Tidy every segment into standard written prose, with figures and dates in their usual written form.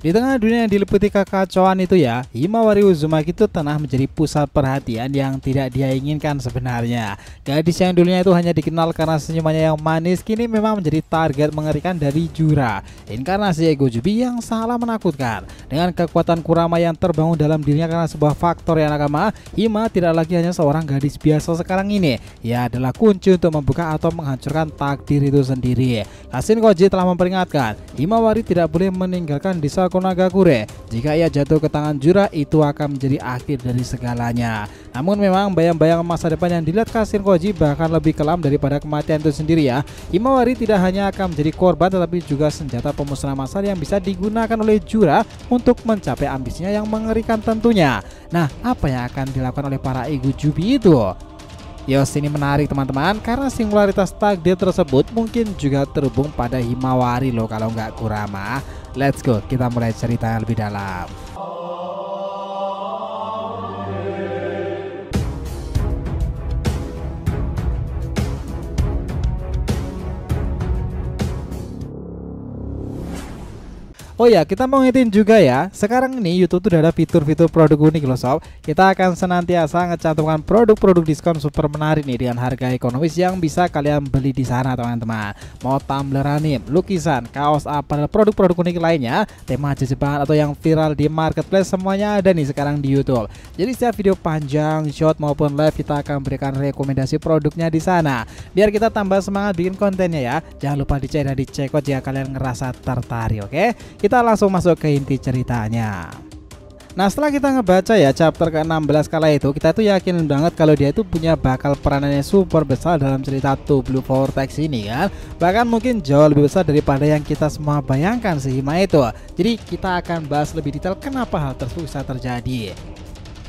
Di tengah dunia yang diliputi kekacauan itu ya, Himawari Uzumaki itu tengah menjadi pusat perhatian yang tidak dia inginkan sebenarnya. Gadis yang dulunya itu hanya dikenal karena senyumannya yang manis, kini memang menjadi target mengerikan dari Jura, inkarnasi ego Jubi yang sangatlah menakutkan. Dengan kekuatan Kurama yang terbangun dalam dirinya karena sebuah faktor yang nakama, Hima tidak lagi hanya seorang gadis biasa sekarang ini. Ia adalah kunci untuk membuka atau menghancurkan takdir itu sendiri. Kashin Koji telah memperingatkan, Himawari tidak boleh meninggalkan desa Konagakure. Jika ia jatuh ke tangan Jura, itu akan menjadi akhir dari segalanya. Namun memang bayang-bayang masa depan yang dilihat Kashin Koji bahkan lebih kelam daripada kematian itu sendiri ya. Himawari tidak hanya akan menjadi korban, tetapi juga senjata pemusnahan massal yang bisa digunakan oleh Jura untuk mencapai ambisinya yang mengerikan tentunya. Nah, apa yang akan dilakukan oleh para ego Jubi itu? Yos, ini menarik teman-teman, karena singularitas takdir tersebut mungkin juga terhubung pada Himawari loh kalau nggak Kurama. Let's go, kita mulai cerita lebih dalam. Oh ya, kita mau ngingetin juga ya, sekarang ini YouTube tuh udah ada fitur-fitur produk unik loh sob. Kita akan senantiasa ngecantumkan produk-produk diskon super menarik nih dengan harga ekonomis yang bisa kalian beli di sana teman-teman. Mau tumbler anime, lukisan, kaos, apparel, produk-produk unik lainnya, tema Jepang atau yang viral di marketplace, semuanya ada nih sekarang di YouTube. Jadi setiap video panjang, short maupun live kita akan berikan rekomendasi produknya di sana. Biar kita tambah semangat bikin kontennya ya. Jangan lupa dicek dan dicek jika kalian ngerasa tertarik, oke? Kita langsung masuk ke inti ceritanya. Nah, setelah kita ngebaca ya chapter ke-16 kala itu, kita tuh yakin banget kalau dia itu punya bakal peranannya super besar dalam cerita Two Blue Vortex ini kan. Bahkan mungkin jauh lebih besar daripada yang kita semua bayangkan si Hima itu. Jadi kita akan bahas lebih detail kenapa hal tersebut bisa terjadi.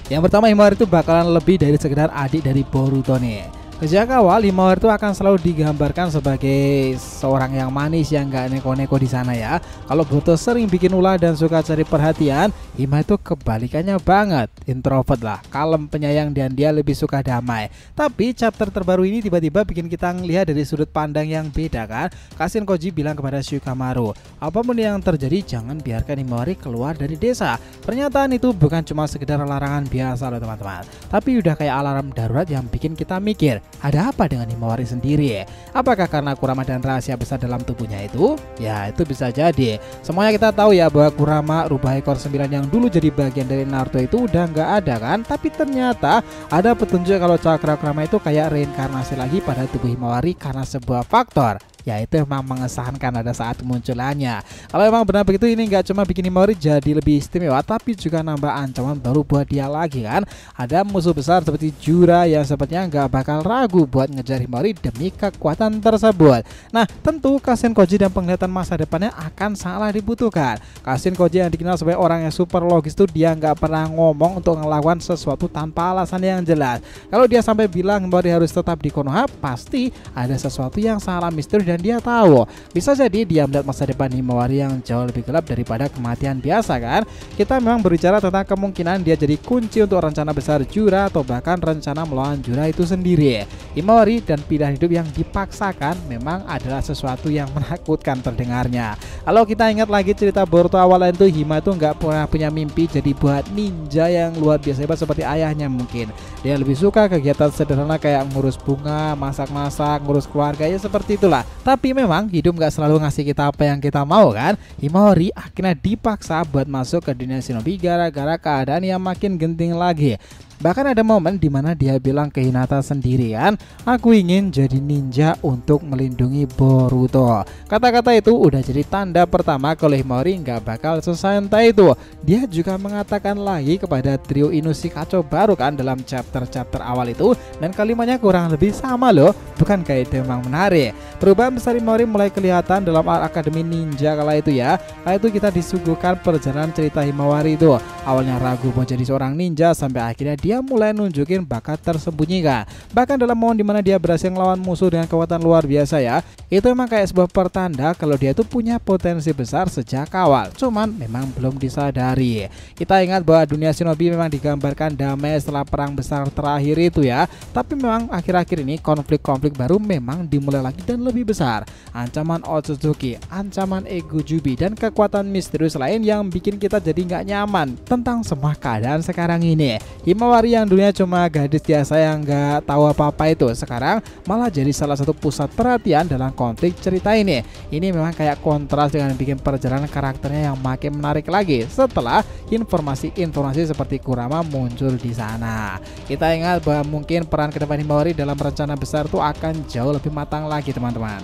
Yang pertama, Himawari itu bakalan lebih dari sekedar adik dari Boruto nih. Sejak awal Himawari itu akan selalu digambarkan sebagai seorang yang manis yang gak neko-neko di sana ya. Kalau Boruto sering bikin ulah dan suka cari perhatian, Hima itu kebalikannya banget, introvert lah, kalem, penyayang, dan dia lebih suka damai. Tapi chapter terbaru ini tiba-tiba bikin kita ngelihat dari sudut pandang yang beda kan. Kashin Koji bilang kepada Shikamaru, apapun yang terjadi jangan biarkan Himawari keluar dari desa. Pernyataan itu bukan cuma sekedar larangan biasa loh teman-teman, tapi udah kayak alarm darurat yang bikin kita mikir, ada apa dengan Himawari sendiri? Apakah karena Kurama dan rahasia besar dalam tubuhnya itu? Ya, itu bisa jadi. Semuanya kita tahu ya bahwa Kurama rubah ekor 9 yang dulu jadi bagian dari Naruto itu udah nggak ada kan. Tapi ternyata ada petunjuk kalau cakra Kurama itu kayak reinkarnasi lagi pada tubuh Himawari karena sebuah faktor, yaitu memang mengesankan ada saat munculannya. Kalau memang benar begitu, ini nggak cuma bikin Himawari jadi lebih istimewa, tapi juga nambah ancaman baru buat dia lagi kan. Ada musuh besar seperti Jura yang sepertinya nggak bakal ragu buat ngejar Himawari demi kekuatan tersebut. Nah, tentu Kashin Koji dan penglihatan masa depannya akan sangat dibutuhkan. Kashin Koji yang dikenal sebagai orang yang super logis tuh, dia nggak pernah ngomong untuk ngelawan sesuatu tanpa alasan yang jelas. Kalau dia sampai bilang Himawari harus tetap di Konoha, pasti ada sesuatu yang sangat misterius dan dia tahu. Bisa jadi dia melihat masa depan Himawari yang jauh lebih gelap daripada kematian biasa kan. Kita memang berbicara tentang kemungkinan dia jadi kunci untuk rencana besar Jura atau bahkan rencana melawan Jura itu sendiri. Himawari dan pilihan hidup yang dipaksakan memang adalah sesuatu yang menakutkan terdengarnya. Kalau kita ingat lagi cerita Boruto awalnya itu, Hima itu nggak pernah punya mimpi jadi buat ninja yang luar biasa hebat seperti ayahnya mungkin. Dia lebih suka kegiatan sederhana kayak ngurus bunga, masak-masak, ngurus keluarga, ya seperti itulah. Tapi memang hidup gak selalu ngasih kita apa yang kita mau kan. Himawari akhirnya dipaksa buat masuk ke dunia shinobi gara-gara keadaan yang makin genting lagi. Bahkan ada momen dimana dia bilang ke Hinata sendiri kan, aku ingin jadi ninja untuk melindungi Boruto. Kata-kata itu udah jadi tanda pertama kalau Himawari nggak bakal sesantai itu. Dia juga mengatakan lagi kepada trio Inushi kacau baru kan dalam chapter-chapter awal itu, dan kalimatnya kurang lebih sama loh. Bukan kayak itu memang menarik. Perubahan besar Himawari mulai kelihatan dalam Akademi Ninja kala itu ya. Kala itu kita disuguhkan perjalanan cerita Himawari itu. Awalnya ragu mau jadi seorang ninja sampai akhirnya dia mulai nunjukin bakat tersembunyikan. Bahkan dalam momen dimana dia berhasil melawan musuh dengan kekuatan luar biasa ya, itu memang kayak sebuah pertanda kalau dia itu punya potensi besar sejak awal, cuman memang belum disadari. Kita ingat bahwa dunia shinobi memang digambarkan damai setelah perang besar terakhir itu ya, tapi memang akhir-akhir ini konflik-konflik baru memang dimulai lagi dan lebih besar. Ancaman Otsutsuki, ancaman Ego Jubi, dan kekuatan misterius lain yang bikin kita jadi nggak nyaman tentang semua keadaan sekarang ini. Himawari yang dulunya cuma gadis biasa yang nggak tahu apa-apa itu, sekarang malah jadi salah satu pusat perhatian dalam konflik cerita ini. Ini memang kayak kontras dengan bikin perjalanan karakternya yang makin menarik lagi setelah informasi-informasi seperti Kurama muncul di sana. Kita ingat bahwa mungkin peran ke depan Himawari dalam rencana besar itu akan jauh lebih matang lagi teman-teman.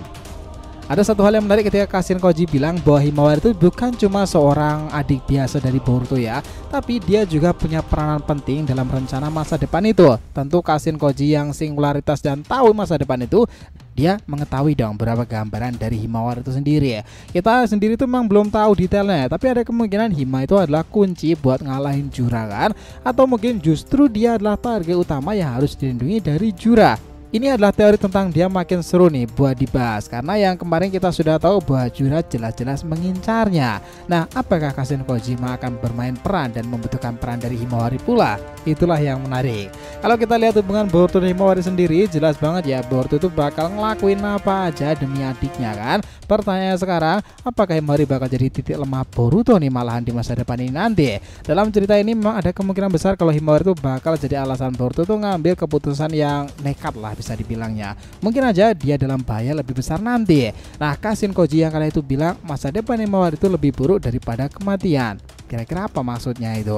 Ada satu hal yang menarik ketika Kashin Koji bilang bahwa Himawari itu bukan cuma seorang adik biasa dari Boruto ya, tapi dia juga punya peranan penting dalam rencana masa depan itu. Tentu Kashin Koji yang singularitas dan tahu masa depan itu, dia mengetahui dong berapa gambaran dari Himawari itu sendiri. Kita sendiri tuh memang belum tahu detailnya, tapi ada kemungkinan Hima itu adalah kunci buat ngalahin Juragan, atau mungkin justru dia adalah target utama yang harus dilindungi dari Jura. Ini adalah teori tentang dia makin seru nih buat dibahas, karena yang kemarin kita sudah tahu bahwa Jura jelas-jelas mengincarnya. Nah, apakah Kashin Kojima akan bermain peran dan membutuhkan peran dari Himawari pula? Itulah yang menarik. Kalau kita lihat hubungan Boruto dan Himawari sendiri, jelas banget ya Boruto itu bakal ngelakuin apa aja demi adiknya kan. Pertanyaannya sekarang, apakah Himawari bakal jadi titik lemah Boruto nih malahan di masa depan ini nanti? Dalam cerita ini memang ada kemungkinan besar kalau Himawari itu bakal jadi alasan Boruto tuh ngambil keputusan yang nekat lah bisa dibilangnya. Mungkin aja dia dalam bahaya lebih besar nanti. Nah, Kashin Koji yang kala itu bilang masa depan Himawari itu lebih buruk daripada kematian. Kira-kira apa maksudnya itu?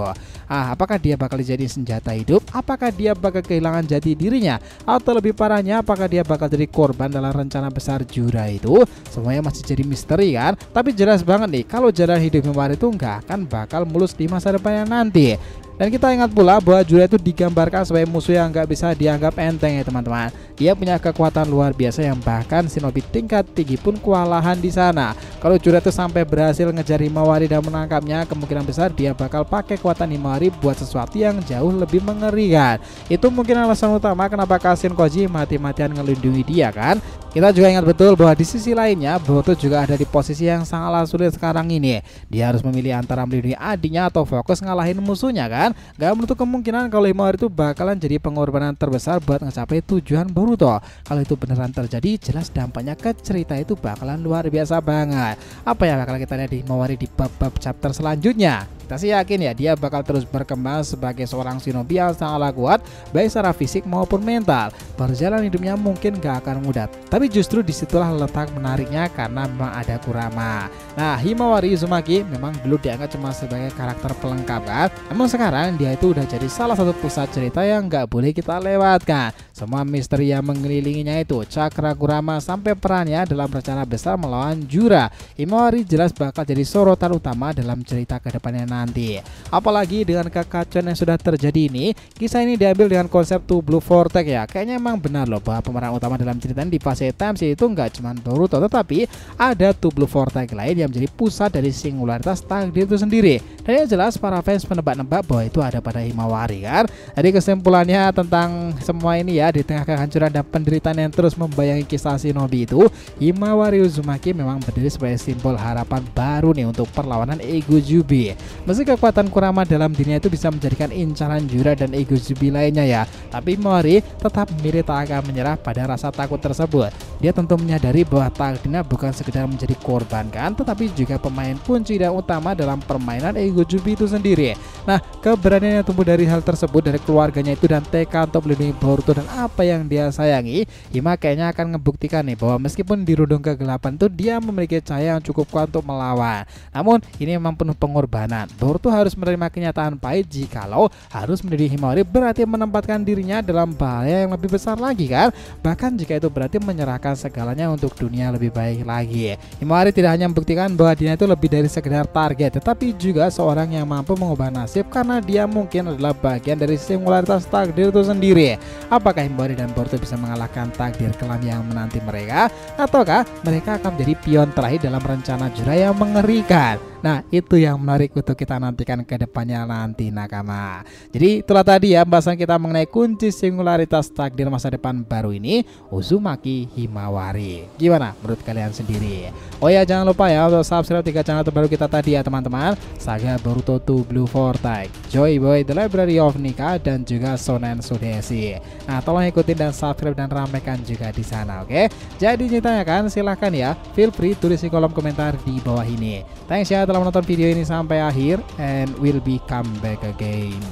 Apakah dia bakal jadi senjata hidup? Apakah dia bakal kehilangan jati dirinya? Atau lebih parahnya, apakah dia bakal jadi korban dalam rencana besar Jura itu? Semuanya masih jadi misteri kan? Tapi jelas banget nih, kalau jalan hidup Himawari itu nggak akan bakal mulus di masa depannya nanti. Dan kita ingat pula bahwa Jura itu digambarkan sebagai musuh yang nggak bisa dianggap enteng ya teman-teman. Dia punya kekuatan luar biasa yang bahkan shinobi tingkat tinggi pun kewalahan di sana. Kalau Jura itu sampai berhasil ngejar Himawari dan menangkapnya, kemungkinan besar dia bakal pakai kekuatan Himawari buat sesuatu yang jauh lebih mengerikan. Itu mungkin alasan utama kenapa Kashin Koji mati-matian ngelindungi dia kan. Kita juga ingat betul bahwa di sisi lainnya Boruto juga ada di posisi yang sangatlah sulit sekarang ini. Dia harus memilih antara melindungi adiknya atau fokus ngalahin musuhnya kan. Gak menutup kemungkinan kalau Himawari itu bakalan jadi pengorbanan terbesar buat ngecapai tujuan Boruto. Kalau itu beneran terjadi, jelas dampaknya ke cerita itu bakalan luar biasa banget. Apa yang bakal kita lihat di Himawari di bab-bab chapter selanjutnya? Kita sih yakin ya dia bakal terus berkembang sebagai seorang shinobi yang sangatlah kuat baik secara fisik maupun mental. Perjalanan hidupnya mungkin gak akan mudah, tapi justru disitulah letak menariknya karena memang ada Kurama. Nah, Himawari Uzumaki memang dulu dianggap cuma sebagai karakter pelengkap kan, namun sekarang dia itu udah jadi salah satu pusat cerita yang gak boleh kita lewatkan. Semua misteri yang mengelilinginya itu, cakra Kurama sampai perannya dalam rencana besar melawan Jura, Himawari jelas bakal jadi sorotan utama dalam cerita kedepannya nanti. Apalagi dengan kekacauan yang sudah terjadi ini, kisah ini diambil dengan konsep Two Blue Vortex ya. Kayaknya emang benar loh bahwa pemeran utama dalam cerita ini di fase Time itu nggak cuma Boruto, tetapi ada Two Blue Vortex lain yang menjadi pusat dari singularitas takdir itu sendiri. Dan yang jelas para fans menebak-nebak bahwa itu ada pada Himawari kan. Jadi kesimpulannya tentang semua ini ya, di tengah kehancuran dan penderitaan yang terus membayangi kisah shinobi itu, Himawari Uzumaki memang berdiri sebagai simbol harapan baru nih untuk perlawanan Ego Jubi. Meski kekuatan Kurama dalam dirinya itu bisa menjadikan incaran Jura dan Ego Jubi lainnya ya, tapi Himawari tetap memilih tak akan menyerah pada rasa takut tersebut. Dia tentu menyadari bahwa takdirnya bukan sekedar menjadi korban kan, tetapi juga pemain kunci dan utama dalam permainan Ego Jubi itu sendiri. Nah, keberanian yang tumbuh dari hal tersebut, dari keluarganya itu dan tekad untuk melindungi Boruto dan apa yang dia sayangi, Hima kayaknya akan ngebuktikan nih bahwa meskipun dirundung kegelapan itu dia memiliki cahaya yang cukup kuat untuk melawan. Namun ini memang penuh pengorbanan. Boruto harus menerima kenyataan pahit jikalau harus melindungi Himawari berarti menempatkan dirinya dalam bahaya yang lebih besar lagi kan. Bahkan jika itu berarti menyerahkan segalanya untuk dunia lebih baik lagi. Himawari tidak hanya membuktikan bahwa dia itu lebih dari sekedar target, tetapi juga seorang yang mampu mengubah nasib karena dia mungkin adalah bagian dari singularitas takdir itu sendiri. Apakah Himawari dan Boruto bisa mengalahkan takdir kelam yang menanti mereka, ataukah mereka akan menjadi pion terakhir dalam rencana Jura yang mengerikan? Nah, itu yang menarik untuk kita nantikan ke depannya nanti nakama. Jadi itulah tadi ya pembahasan kita mengenai kunci singularitas takdir masa depan baru ini, Uzumaki Himawari. Gimana menurut kalian sendiri? Oh ya, jangan lupa ya untuk subscribe 3 channel terbaru kita tadi ya teman-teman. Saga Boruto 2 Blue Vortex, Joy Boy The Library of Nika, dan juga Shonen Sudesi. Nah, tolong ikutin dan subscribe dan ramaikan juga di sana, oke? Jadi ditanyakan silahkan ya, feel free tulis di kolom komentar di bawah ini. Thanks ya telah menonton video ini sampai akhir, and we'll be come back again.